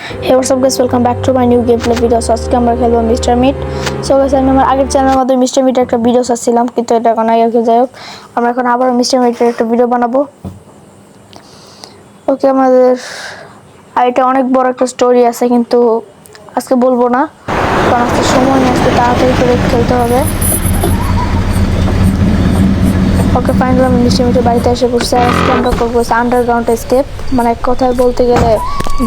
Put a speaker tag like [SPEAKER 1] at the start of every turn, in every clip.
[SPEAKER 1] Hey, what's up guys, welcome back to my new gameplay video. So আজকে আমরা খেলবো mister meet. So guys, আমি আমার আগের চ্যানেলের মধ্যে মিস্টার মিটের একটা ভিডিও ছাড়ছিলাম, কিন্তু এটা এখন আগে যাই হোক, আমরা এখন আবার মিস্টার মিটের একটা ভিডিও বানাবো। ওকে, আমাদের এটা অনেক বড় একটা স্টোরি আছে, কিন্তু আজকে বলবো না, কারণ আজকে সময় নেই, আজকে তাড়াতাড়ি করে খেলতে হবে। ওকে, ফাইনালি আমি মিস্টার মিটের বাড়িতে এসে পড়ছি। আজকে আমরা করবো আন্ডারগ্রাউন্ড এস্কেপ, মানে এক কথায় বলতে গেলে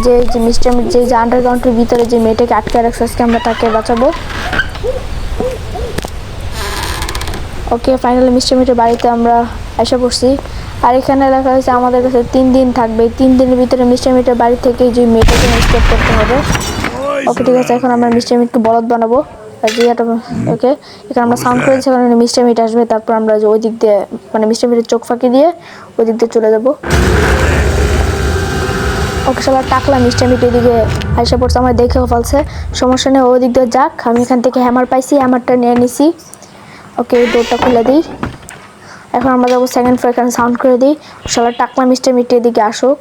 [SPEAKER 1] যে মিস্টার মিট যে আন্ডারগ্রাউন্ডের ভিতরে যে মেয়েটাকে আটকে রাখছে, আজকে আমরা তাকে বাঁচাবো। ওকে, ফাইনালি মিস্টার মিটের বাড়িতে আমরা এসে পড়ছি। আর এখানে লেখা হয়েছে আমাদের কাছে 3 দিন থাকবে, 3 দিনের ভিতরে মিস্টার মিটের বাড়ি থেকে যে মেয়েটাকে এস্কেপ করতে হবে। ওকে ঠিক আছে, এখন আমরা মিস্টার মিটকে বলদ বানাবো। ওকে, এখানে আমরা সাউন্ড করেছি, কারণ মিস্টার মিট আসবে, তারপর আমরা ওই দিক দিয়ে মানে মিস্টার মিটের চোখ ফাঁকি দিয়ে ওই দিক দিয়ে চলে যাবো। ওকে, সবাই টাকলা মিস্টার মিট এদিকে আইসা পড়ছে, আমার দেখেও ফেলছে, সমস্যা নেই, ওই দিক দিয়ে যাক। আমি এখান থেকে হ্যামার পাইছি, হ্যামারটা নিয়ে নিছি। ওকে, ডোরটা খুলে দিই। এখন আমরা যাবো সেকেন্ড ফ্লোর, এখানে সাউন্ড করে দিই। সবাই টাকলা মিস্টার মিট এদিকে আসুক।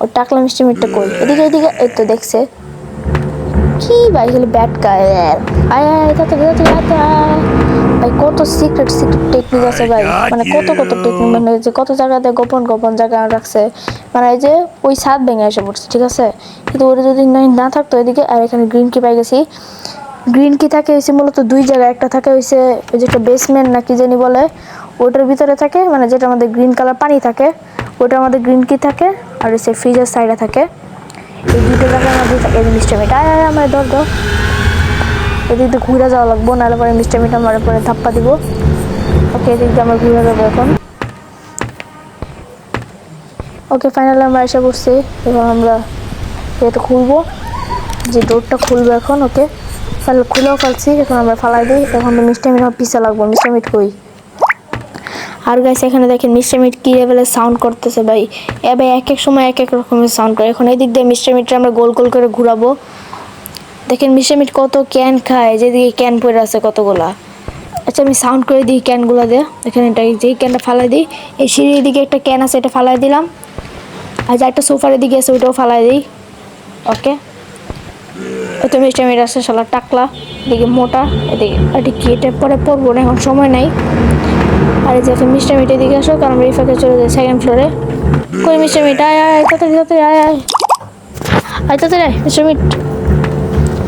[SPEAKER 1] ও টাকলা মিস্টার মিটটা কই? এদিকে এদিকে, এই তো দেখছে কি ভাই, খালি ব্যাট গায়। আয় আয় ভাই, কত সিক্রেট টেকনিক আছে ভাই, মানে কত টেকনিক, মানে যে কত জায়গাতে গোপন জায়গা রাখছে, মানে এই যে ওই ছাদ ভেঙে এসে পড়ছে, ঠিক আছে, কিন্তু ওটা যদি না থাকতো এদিকে। আর এখানে গ্রিন কি পাই গেছি। গ্রিন কি থাকে হয়েছে মূলত 2 জায়গায়, একটা থাকে হয়েছে ওই যে একটা বেসমেন্ট না কি জানি বলে, ওটার ভিতরে থাকে, মানে যেটা আমাদের গ্রিন কালার পানি থাকে, ওটা আমাদের গ্রিন কি থাকে, আর হচ্ছে ফ্রিজের সাইডে থাকে। এই 2টা জায়গায় আমাদের থাকে মিস্টার মিট। আয় আমার ধর এদিক দিয়ে ঘুরে যাওয়া লাগবো, নাহলে পরে মিস্টার মিট আমার পরে ধাপ্পা দিব। ওকে, এদিক দিয়ে আমরা ঘুরে যাবো এখন। ওকে, ফাইনালি আমরা এসে পড়ছি। এখন আমরা এটা খুলবো, যে ডোরটা খুলবো এখন। ওকে, তাহলে খুলেও ফেলছি, এখন আমরা ফালাই দিই। এখন মিস্টার মিট আমার পিছা লাগবো, মিস্টার মিট কই? আর গাইস, এখানে দেখেন মিস্টার মিট কি লেভেলের সাউন্ড করতেছে ভাই। এবার এক এক সময় এক এক রকমের সাউন্ড করে। এখন এই দিক দিয়ে মিস্টার মিটটা আমরা গোল করে ঘুরাবো। দেখেন মিস্টার মিট কত ক্যান খায়, যেদিকে ক্যান পড়ে আছে কতগুলা। আচ্ছা, আমি সাউন্ড করে দিই ক্যানগুলো দিয়ে। এখানে এটা যেই ক্যানটা ফালাই দিই, এই সিঁড়ির দিকে একটা ক্যান আছে, এটা ফালাই দিলাম। আর যে একটা সোফার দিকে আছে, ওইটাও ফালাই দিই। ওকে, তো মিস্টার মিট আসছে, শালা টাকলা, এদিকে মোটা, এদিকে কি এটা পরে পড়বো না, এখন সময় নাই। আর এই যে মিস্টার মিট এদিকে আসো, কারণ আমরা এই ফাঁকে চলে যাই সেকেন্ড ফ্লোরে। কই মিস্টার মিট? আয় তাড়াতাড়ি আয় তাড়াতাড়ি মিস্টার মিট।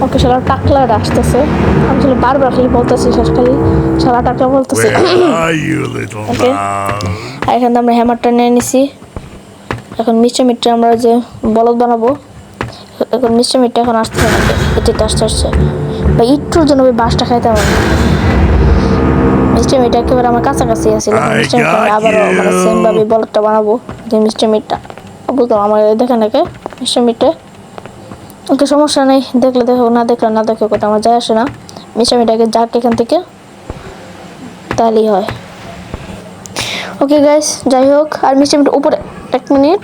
[SPEAKER 1] ওকে, শালা টাকলা আসতেছে, আমি আসলে বারবার খালি বলতেছি, খালি শালা টাকলা বলতেছি। ওকে, আর এখান থেকে আমরা হ্যামারটা নিয়ে নিছি। এখন মিস্টার মিটটা আমরা যে বলদ বানাবো। এখন মিস্টার মিটটা এখন আসতে আসছে ভাই, একটুর জন্য ওই বাসটা খাইতে হবে। মিস্টার মিট একেবারে আমার কাছাকাছি আসছিল। মিস্টার মিট আবারও মানে সেম ভাবে বলদটা বানাবো, যে মিস্টার মিটটা বুঝলাম আমার দেখে নাকি মিস্টার মিটে। ওকে, সমস্যা নেই, দেখলে দেখো, না দেখো কথা আমার যায় আসে না। মিস্টার মিটাকে যাক এখান থেকে, তাহলেই হয়। ওকে গাইস, যাই হোক, আর মিস্টার মিট উপরে, 1 মিনিট,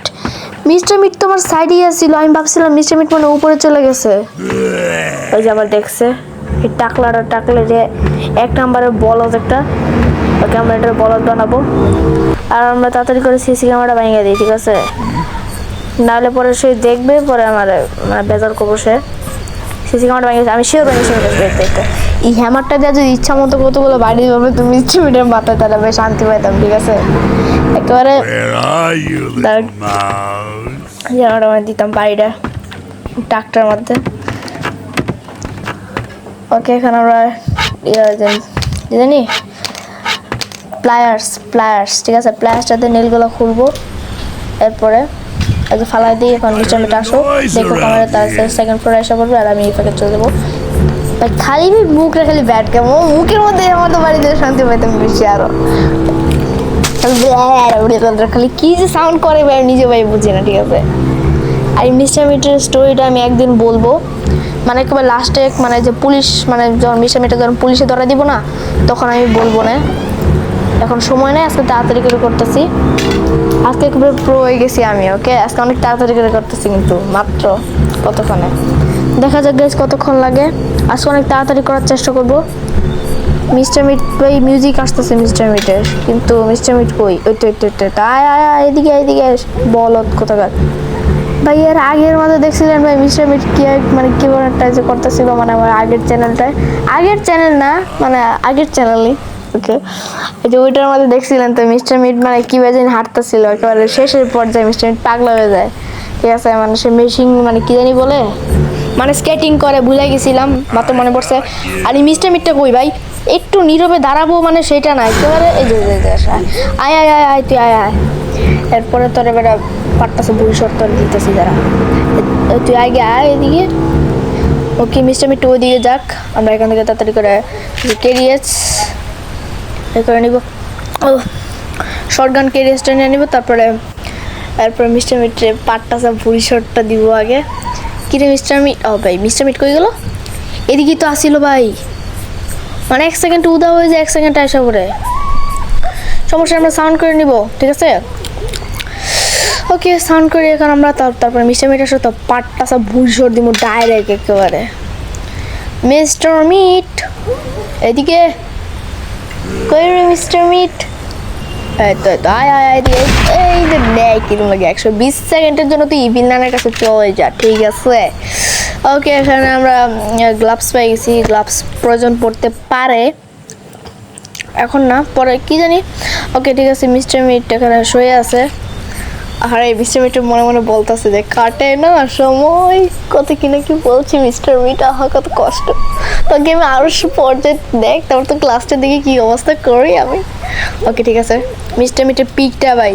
[SPEAKER 1] মিস্টার মিট তো আমার সাইডেই আসছিল, আমি ভাবছিলাম মিস্টার মিট মানে উপরে চলে গেছে। ওই যে আবার দেখছে এই টাকলে যে 1 নম্বরের বলদ একটা। ওকে, আমরা এটার বলদ বানাবো, আর আমরা তাড়াতাড়ি করে সিসি ক্যামেরা ভেঙে দিই, ঠিক আছে, নাহলে পরে সে দেখবে, পরে আমার মানে বেজার করবো সে। সিসি ক্যামেরা ভেঙে আমি শিওর ভেঙে দেখতে এই হ্যামারটা দিয়ে যদি ইচ্ছা মতো কতগুলো বাড়ি পাবে তুমি মিস্টার মিটের মাথায়, তাহলে বেশ শান্তি পাইতাম, ঠিক আছে, একেবারে দিতাম বাড়িটা ট্রাক্টার মধ্যে। ওকে, এখন আমরা জানি প্লায়ার্স, ঠিক আছে, প্লায়ার্সটাতে নেলগুলো খুলবো, এরপরে আজ ফালাই দিই। এখন মিস্টার মিট আসো, দেখো ক্যামেরা, তার সেকেন্ড ফ্লোরে এসে পড়বে, আর আমি এই ফাঁকে চলে যাবো ভাই। খালি মুখটা খালি ব্যাট কেমন, মুখের মধ্যে আমার তো বাড়িতে শান্তি পাইতাম বেশি আরো। খালি কি যে সাউন্ড করে ভাই, নিজে ভাই বুঝি না, ঠিক আছে। আর এই মিস্টার মিটের স্টোরিটা আমি একদিন বলবো, মানে একেবারে লাস্টে, মানে যে পুলিশ, মানে যখন মিস্টার মিটে যখন পুলিশে ধরা দিব না, তখন আমি বলবো না, এখন সময় নেই, আজকে তাড়াতাড়ি করে করতেছি। আজকে একেবারে প্রো হয়ে গেছি আমি। ওকে, আজকে অনেক তাড়াতাড়ি করে করতেছি, কিন্তু মাত্র কতক্ষণে, দেখা যাক গাইস কতক্ষণ লাগে। আজকে অনেক তাড়াতাড়ি করার চেষ্টা করব। মিস্টার মিট ভাই, মিউজিক আসতেছে মিস্টার মিটের, কিন্তু মিস্টার মিট কই? ওই তো আয় এদিকে বলত কোথাকার। ভাই এর আগের মধ্যে দেখছিলেন ভাই মিস্টার মিট কি মানে কি একটা যে করতেছিল মানে আমার আগের চ্যানেলটায়, আগের চ্যানেল না মানে আগের চ্যানেলই ওকে, এই যে ওইটার মধ্যে দেখছিলেন তো মিস্টার মিট মানে কি বাজে হাঁটতেছিল একেবারে শেষের পর্যায়ে মিস্টার মিট পাগলা হয়ে যায়, ঠিক আছে, মানে সে মেশিন মানে কি জানি বলে মানে স্কেটিং করে, ভুলে গেছিলাম মাত্র মনে পড়ছে। আর এই মিস্টার মিটটা কই ভাই, একটু নীরবে দাঁড়াবো মানে সেটা না, একেবারে এই যে আয় আয় আয় আয় তুই আয় আয়, এরপরে তোর এবার পারতাছে ভবিষ্যৎ তোর দিতেছি যারা, তুই আগে আয় এদিকে। ওকে মিস্টার মিট্টু ওইদিকে যাক, আমরা এখান থেকে তাড়াতাড়ি করে কেরিয়াস এ করে নিব, ও শর্ট গান কেরিয়াসটা নিয়ে নিব, তারপরে মিস্টার মিট্রে পাট্টাসা ভবিষ্যৎটা দিব আগে। কিরে মিস্টার মিট, ও ভাই মিস্টার মিট কই গেল, এদিকেই তো আসিল ভাই, মানে এক সেকেন্ড উদা হয়ে যায় এক সেকেন্ড আসা করে, সমস্যা আমরা সাউন্ড করে নিব, ঠিক আছে ওকে সাউন্ড করে এখন আমরা তারপরে মিস্টার মিটের সাথে পাট্টাসা ভুলসর দিব ডাইরেক্ট একেবারে। মিস্টার মিট এদিকে কই রে মিস্টার মিট, এই তো আয় আয় আয় দিয়ে এই যে নেয় কিরম লাগে 120 সেকেন্ডের জন্য তুই ইভিলানের কাছে চলে যা, ঠিক আছে ওকে। এখানে আমরা গ্লাভস পেয়ে গেছি, গ্লাভস প্রয়োজন পড়তে পারে এখন না পরে কি জানি, ওকে ঠিক আছে। মিস্টার মিট এখানে শুয়ে আছে, আর এই মিস্টার মিট মনে মনে বলতেছে যে কাটে না সময়, কত কি না কি বলছি মিস্টার মিট, আহা কত কষ্ট, তোকে আমি আরো পর্যায়ে দেখ, তারপর তো ক্লাসটার দিকে কি অবস্থা করি আমি। ওকে ঠিক আছে, মিস্টার মিটের পিকটা ভাই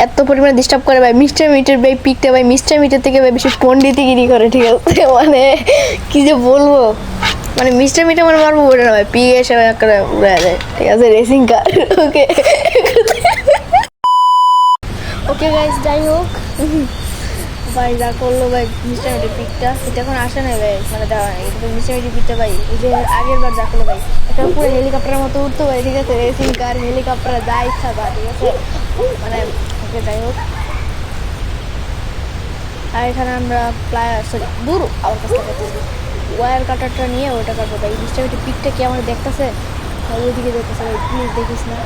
[SPEAKER 1] এত পরিমাণে ডিস্টার্ব করে ভাই, মিস্টার মিটের ভাই পিকটা ভাই মিস্টার মিটের থেকে ভাই বেশি পণ্ডিতিগিরি করে, ঠিক আছে মানে কি যে বলবো, মানে মিস্টার মিট আমার মারবো ওটা না ভাই, পিক এসে করে উড়ে যায়, ঠিক আছে রেসিং কার ওকে ওকে গাইস যাই হোক ভাই যা করলো ভাই মিস্টার মিটের পিকটা, এটা এখন আসে না ভাই, মানে দেওয়া নেই কিন্তু মিস্টার মিটের পিকটা ভাই এই যে আগের বার যা করলো ভাই, এটা পুরো হেলিকপ্টারের মতো উঠতো ভাই, ঠিক আছে রেসিং কার হেলিকপ্টার যা ইচ্ছা তা, ঠিক আছে মানে ওকে যাই হোক। আর এখানে আমরা প্লায়ার সরি দূর আমার কাছে কাটতেছি, ওয়ার কাটারটা নিয়ে ওইটা কাটবো ভাই। মিস্টার মিটের পিকটা কি আমার দেখতেছে, ওইদিকে দেখতেছে ভাই, প্লিজ দেখিস না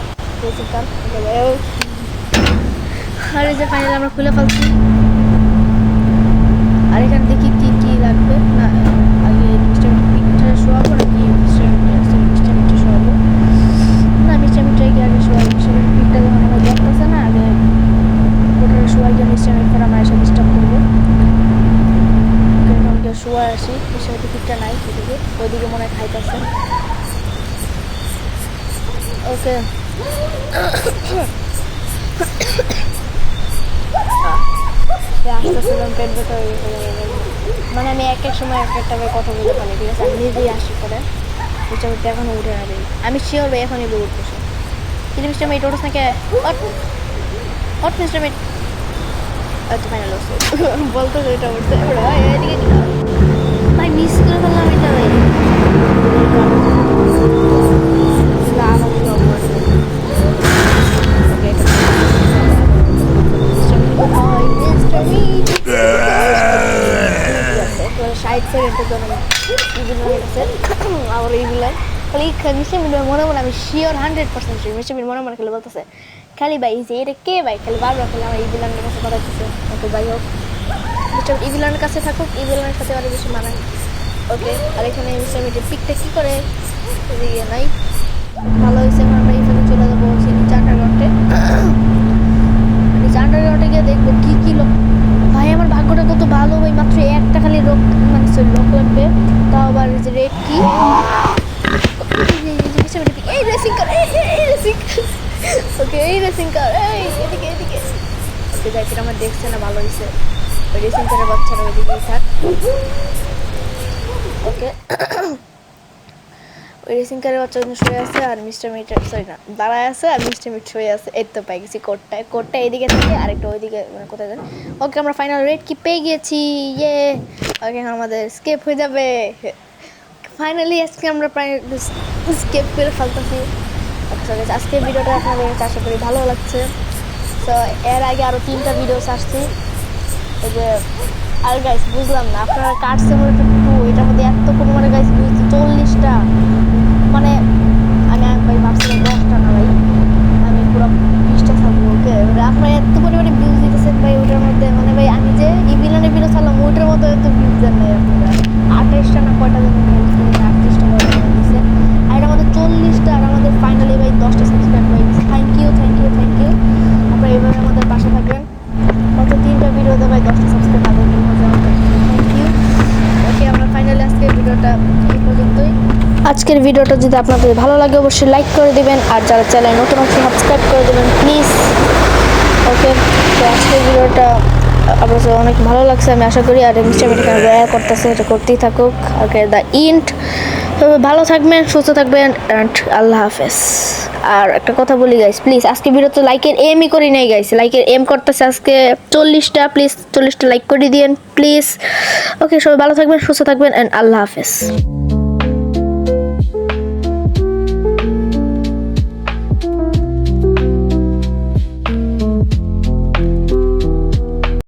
[SPEAKER 1] রেসিং কার, ওকে ভাই। আর এই যে ফাইনাল আমরা খুলে ফেলছি, আর এখানে দেখি কি কি লাগবে না, আগে মিস্টার মিটটা শোয়াবো নাকি মিস্টার মিটটা শোয়াবো না, মিস্টার মিটটাই কি আগে শোয়াবো, মিস্টার মিটের পিকটা যখন আমরা দেখতেছে না আগে ওটা শোয়াই গিয়ে মিস্টার মিটটা আমরা এসে ডিস্টার্ব করবো, আমাকে শোয়া আসি, মিস্টার মিটের পিকটা নাই সেদিকে, ওইদিকে মনে হয় খাইতেছে ওকে। আসতেছিলাম পেট ব্যথা হয়ে গেছে, মানে আমি এক এক সময় এক একটা কথা বলতে পারি, ঠিক আছে আমি নিজেই আসি করে মিস্টার মিটটা এখনও উঠে না দেয়, আমি শিওর ভাই এখনই বই উঠতেছে, কিন্তু মিস্টার মিট ওঠোস না কে, অট মিস্টার মিট, আচ্ছা ফাইনাল হচ্ছে বলতো এটা উঠছে ভাই, এদিকে ভাই মিস করে ফেললাম এটা ভাই, আমি শিওর 100% শিওর মিস্টার মিট মনে মনে খেলে বলতেছে খালি ভাই যে এটা কে ভাই, খালি বারবার খেলে আমার ইভিলানের কাছে বাড়াইতেছে, ওকে যাই হোক মিস্টার ইভিলানের কাছে থাকুক, ইভিলানের সাথে আরো বেশি মানায় ওকে। আর এখানে মিস্টার মিটের পিকটা কী করে এদিকে নাই, ভালো হয়েছে এখন আমরা এখানে চলে যাবো সেই নিচে আন্ডারগ্রাউন্ডে, নিচে আন্ডারগ্রাউন্ডে গিয়ে দেখবো কী কী লোক, ভাই আমার ভাগ্যটা কত ভালো ভাই, মাত্র একটা খালি রোগ মানে লোক লাগবে, তাও আবার যে রেড কি এই রেসিং কার, এই রেসিং ওকে এই রেসিং কার এই এদিকে এদিকে ওকে যাই, আমার দেখছে না ভালো হয়েছে, ওই রেসিং কারের বাচ্চারা ওইদিকেই থাক ওকে। ওই রেসিং কারের বাচ্চা শুয়ে আছে আর মিস্টার মিট সরি না দাঁড়ায় আছে, আর মিস্টার মিট শুয়ে আছে, এই তো পাই গেছি কোডটা এদিকে থাকে আরেকটা ওইদিকে মানে কোথায় যান ওকে। আমরা ফাইনাল রেড কি পেয়ে গিয়েছি, ইয়ে ওকে আমাদের স্কেপ হয়ে যাবে ফাইনালি, আজকে আমরা প্রায় স্কেপ করে ফেলতেছি। আজকের ভিডিওটা আপনাদের কাছে আশা করি ভালো লাগছে, তো এর আগে আরও 3টা ভিডিওস আসছি এই যে, আর গাইস বুঝলাম না আপনারা কার সিমুলেটর 2 এটার মধ্যে এত পরিমাণে গাইস ভিউজ 40টা, মানে আমি ভাই ভাবছিলাম 10টা না ভাই, আমি পুরো 20টা থাকবো ওকে, আপনারা এত পরিমাণে ভিউজ দিতেছেন ভাই ওটার মধ্যে, মানে ভাই আমি যে ইভিলানের ওটার মতো এত ভিউজ দেন নাই আপনারা। 28টা না কয়টা যেন ভিউজ দিয়েছে, 38টা কয়টা যেন দিয়েছে। আর এটা আমাদের 40টা, আর আমাদের ফাইনালি ভাই 10টা সাবস্ক্রাইব হয়ে গেছে। Thank you. আপনারা এইভাবে আমাদের পাশে থাকবেন। কত 3টা ভিডিওতে ভাই 10টা সাবস্ক্রাইব আগে নিয়ে হয়ে যাবে। Thank you. ওকে, আমরা ফাইনালি আজকের ভিডিওটা এই পর্যন্তই। আজকের ভিডিওটা যদি আপনাদের ভালো লাগে অবশ্যই লাইক করে দিবেন, আর যারা চ্যানেল নতুন আছে সাবস্ক্রাইব করে দেবেন প্লিজ। ওকে, তো আজকের ভিডিওটা আপনার অনেক ভালো লাগছে আমি আশা করি। আর মিস্টার মেডিকেল দয়া করতেছে, এটা করতেই থাকুক। ওকে, দ্য ইন্ট। ভালো থাকবেন, সুস্থ থাকবেন, অ্যান্ড আল্লাহ হাফেজ। আর একটা কথা বলি গাইস, প্লিজ আজকে ভিডিও তো লাইকের এমই করি নাই গাইস, লাইকের এম করতেছে আজকে 40টা। প্লিজ 40টা লাইক করে দিয়েন প্লিজ। ওকে, সবাই ভালো থাকবেন, সুস্থ থাকবেন, অ্যান্ড আল্লাহ হাফেজ।